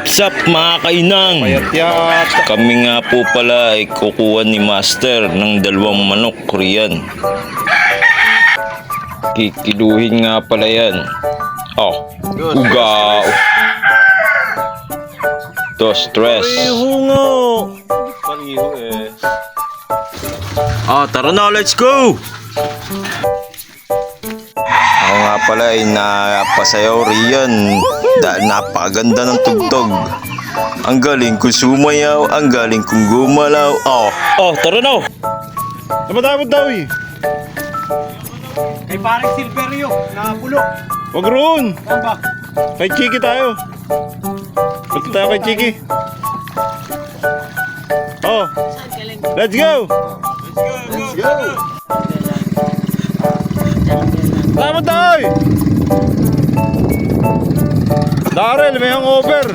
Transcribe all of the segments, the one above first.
Sapsap mga kainang. Payat-yat. Kami nga po pala ay kukuha ni Master ng 2 manok Korean. Kikiluhin nga pala yan. Oh, ugaw. Dos, tres. Hungo. Paliho eh. Tara na, let's go! Ako nga pala ay napasayaw riyan dahil napakaganda ng tugtog. Ang galing kong sumayaw, ang galing kong gumalaw. Tara na! Namadamot daw eh. Kay parang Silverio na pulo. Wag roon. Saan ba? Kay Chiki tayo. Punta tayo kay Chiki. Oh. Let's go. Let's go. Tama tayo. Darrell, may hangover.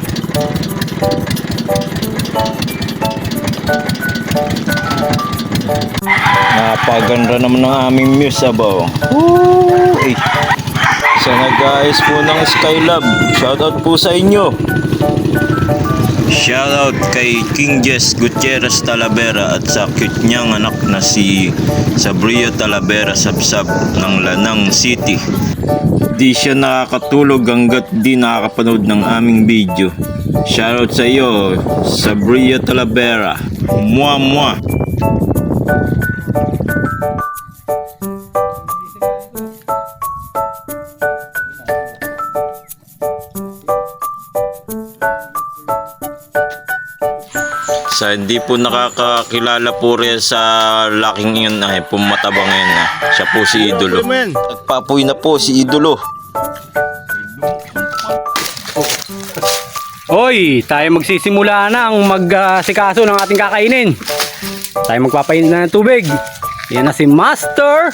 Napaganda naman ng aming muse, abaw. Isa na guys po ng Skylab. Shoutout po sa inyo. Shoutout kay King Jess Gutierrez Talavera at sa cute niyang anak na si Sabria Talavera Sapsap ng Lanang City. Di siya nakakatulog hanggat di nakakapanood ng aming video. Shoutout sa iyo, Sabria Talavera. Mwah. Sa hindi po nakakakilala po rin sa laking yun pumatabang yun siya po si Idolo. Nagpapoy na po si Idolo. Hoy, tayo magsisimula na ang magsikaso ng ating kakainin. Tayo magpapainit na ng tubig. Yan na si Master.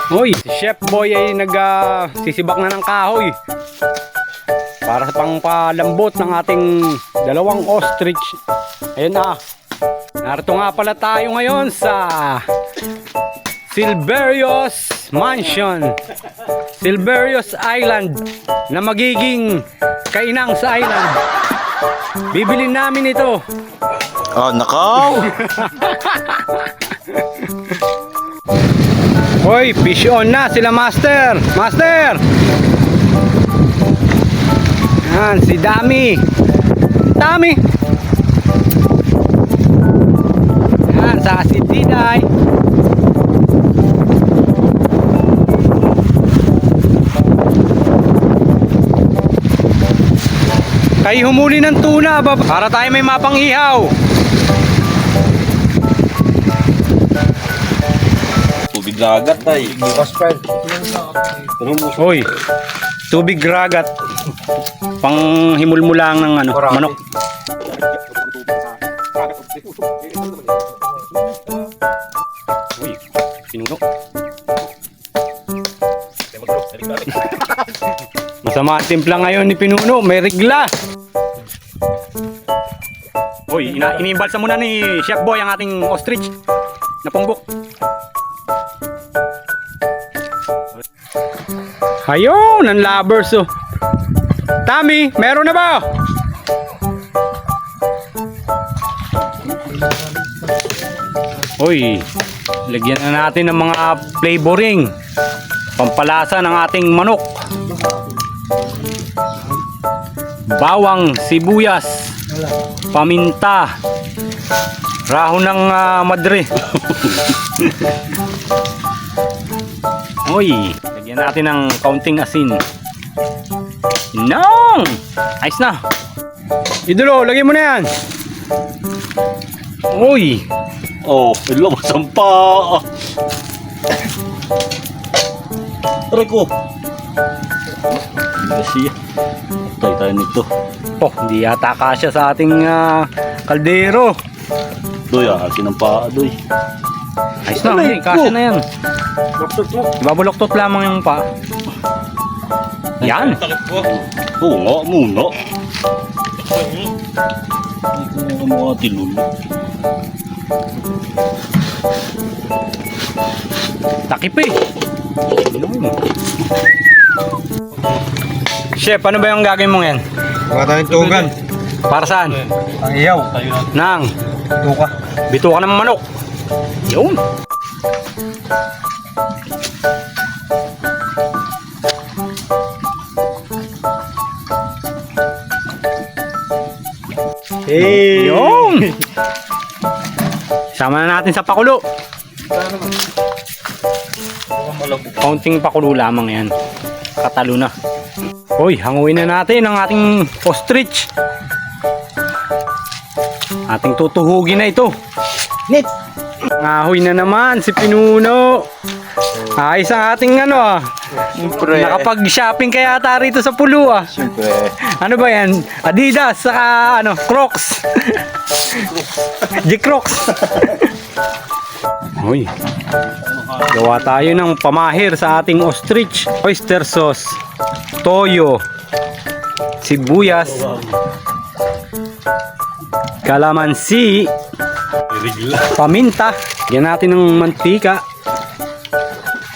Hoy, si Chef Boy ay nagsisibak na ng kahoy para sa pangpalambot ng ating 2 ostrich. Ayan na. Narito nga pala tayo ngayon sa Silverio's Mansion, Silverio's Island, na magiging kainang sa island. Bibilin namin ito. Nakaw! Hoy, fish on na sila Master. Master! Yan, si Dami. Yan, sa si Diday. Kayo humuli ng tuna para tayo may mapang-ihaw. Tubig lagat ay. Hoy, tubig ragat. Panghimulmulang ng manok. Uy, pinuno. Masama ang timpla ngayon ni Pinuno, may regla. Hoy, iniimbalsa muna ni Chef Boy ang ating ostrich na punggok. Ayun, ang lovers oh. Tami, meron na ba? Hoy, lagyan na natin ng mga flavoring, pampalasa ng ating manok. Bawang, sibuyas, paminta, rahon ng madre. Hoy, lagyan natin ng kaunting asin. Nong! Ayos na. Idolo, lagyan mo na yan. Uy. Ilabas ang pa. Aray ko. Kasi tayo nito. Hindi yata kasya sa ating kaldero. Doy, akin ang pa, doy. Ayos na, kasya na yan. Ibabuloktot lamang yung pa. Yan. Oo nga, muna. Hindi ko mga tilulo. Takip eh. Chef, ano ba yung gagawin mong yan? Baka tayong tugan. Para saan? Ang iyaw. Nang Tuka. bituka ng manok. Yun. Hey! Yun. Sama na natin sa pakulo. Kaunting pakulo lamang yan. Katalo na. Hoy, hanguin na natin ang ating ostrich. Ating tutuhugin na ito. Nit! Ngahoy na naman si Pinuno. Ayos ang ating ano ah. Siyempre. Nakapag-shopping kaya ata rito sa pulo ah. Siyempre. Ano ba yan? Adidas saka ano, Crocs. G-Crocs. Hoy. Gawa tayo ng pamahir sa ating ostrich. Oyster sauce, toyo, sibuyas, kalamansi, paminta. Yan natin ng mantika.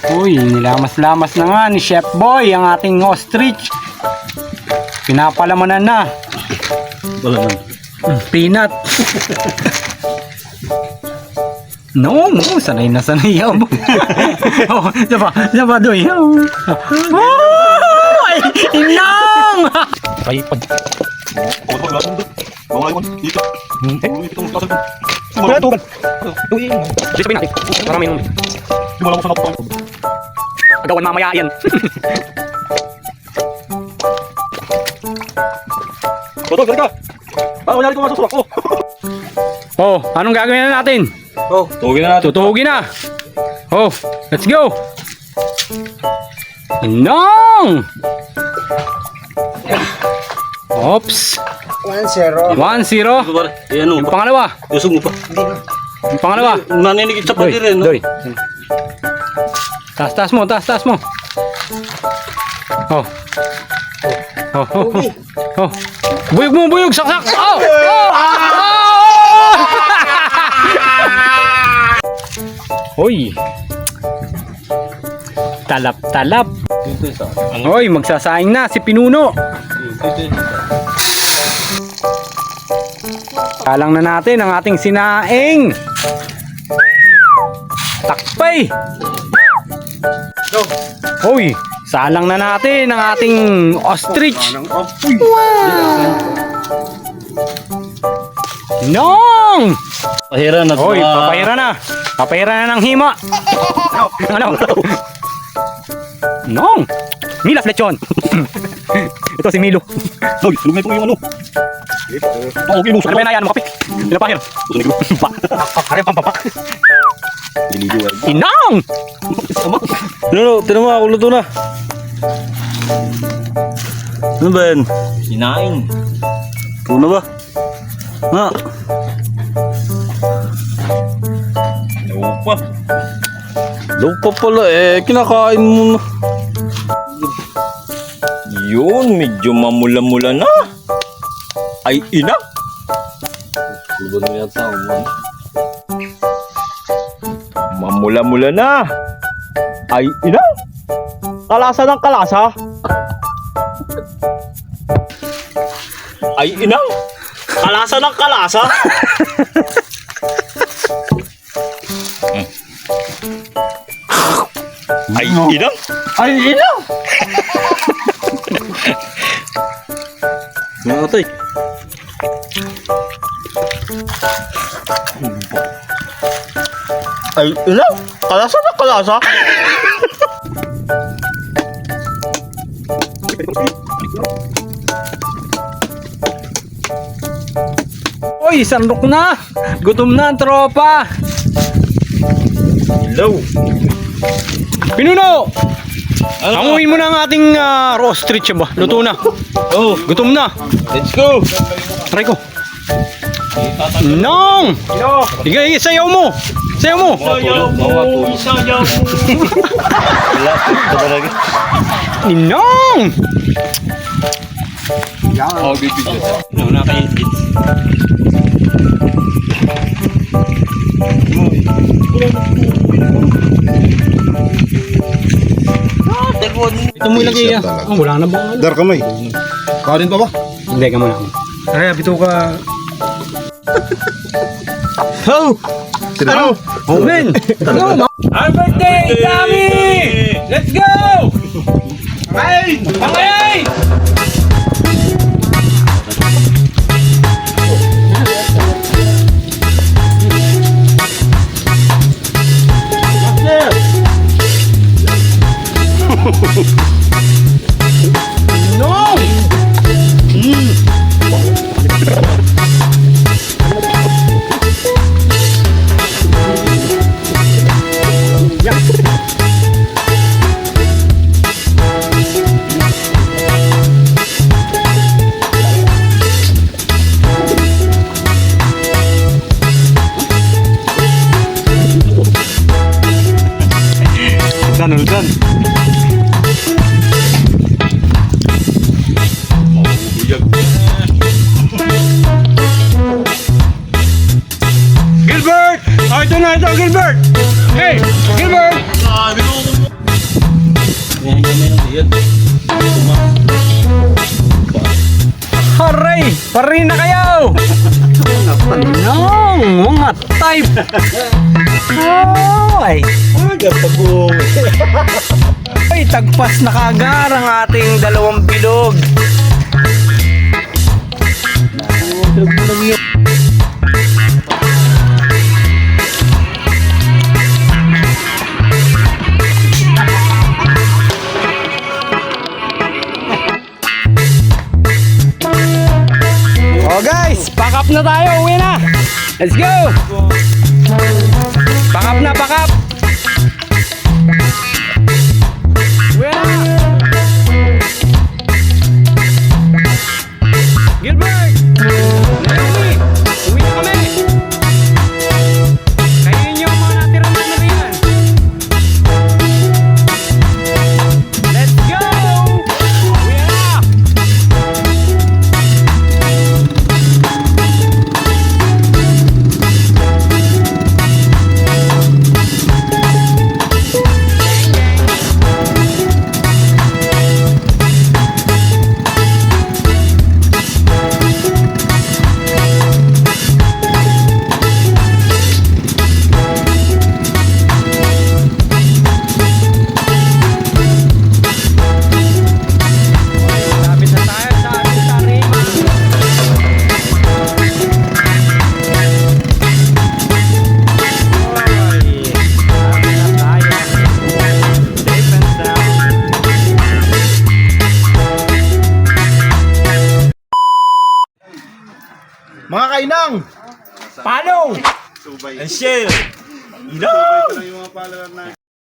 Uy, nilamas-lamas na nga ni Chef Boy ang ating ostrich. Pinapalamanan na. Peanut. No, sanay na sanay ako. Oh, diba, doy. Oh, ay, inang! Ay, pag... Sabihin natin, marami nung... Agawan mamaya yan. Oh, anong gagawin na natin? Tugin na natin. Tutuhugin na. Oh, let's go. Nong! Oops. 1-0. 1-0. Ano Yung ba? pangalawa. Usog mo pa. Yung pangalawa. Naninikit sa Doy, pader eh, no? Doy. Taas mo, taas mo. Oh. Oh, oh, oh. Oh. Buyog mo, buyog, saksak. Oh! Oh! Hoy. Talap-talap. Hoy, magsasaing na si Pinuno. Kalang na natin ang ating sinaing. Takpay. Hoy, salang na natin ang ating ostrich. Nong! Pahira na. Hoy, papahira na. Papahira na ng hima. Ano? Nong! Milas lechon. Ito si Milo. Hoy, lumay po yung ano. Okay, Ano ba yan? Ano makapik? Pinapahir. Inong! Tinan mo, ako luto na. Ano ba yan? Sinaing. Puno ba? Ha? Lupa. Lupa pala eh, kinakain mo na. Yun, medyo mamula-mula na. Ay, ina. Luban mo yata ako. Mamula-mula na. Ay, ina. Kalasa ng kalasa. Ay, ina. Kalasa ng kalasa. Ay, ina. Ay, ina! Mga tay. Ay, ina. Kalasa ng kalasa. Hoy, sandok na. Gutom na ang tropa. Hello. Pinuno! Hanguin mo na ang ating ostrich ba? Luto na. Oh, Gutom na. let's go. Try ko. Nong! Igay, sayaw mo! Sayaw mo! Sayaw mo. Sayaw mo. Lapit ka talaga. Ninong! Oh, bibigyan. Ano na kayo? Telefon. Ito mo ilagay ah. Oh, wala na ba? Dar kamay. Kanin pa ba? Hindi ka muna. Ay, bito ka. Oh! Ano? Oh, men! Happy birthday, Dami! Let's go! Kain! Pangayin! Uldan. Gilbert! Oh, ito na, ito, Gilbert! Hey, Gilbert! Haray! Parin na kayo! Anong mga type? Ay! Ay, tagpas na kagar ang ating dalawang bilog. Oh guys, pack up na tayo, uwi na. Let's go. Pack up na, pack up. Uwi na. Gilbert, Naomi, uwi na kami. Kainin yung mga natirang manarihan. Let's go. Uwi na. Lapit na tayo sa ating tarima. Oy, lapit na tayo. Safe and sound. Mga kainang! Paano? And share! Subay ko na yung mga follower na.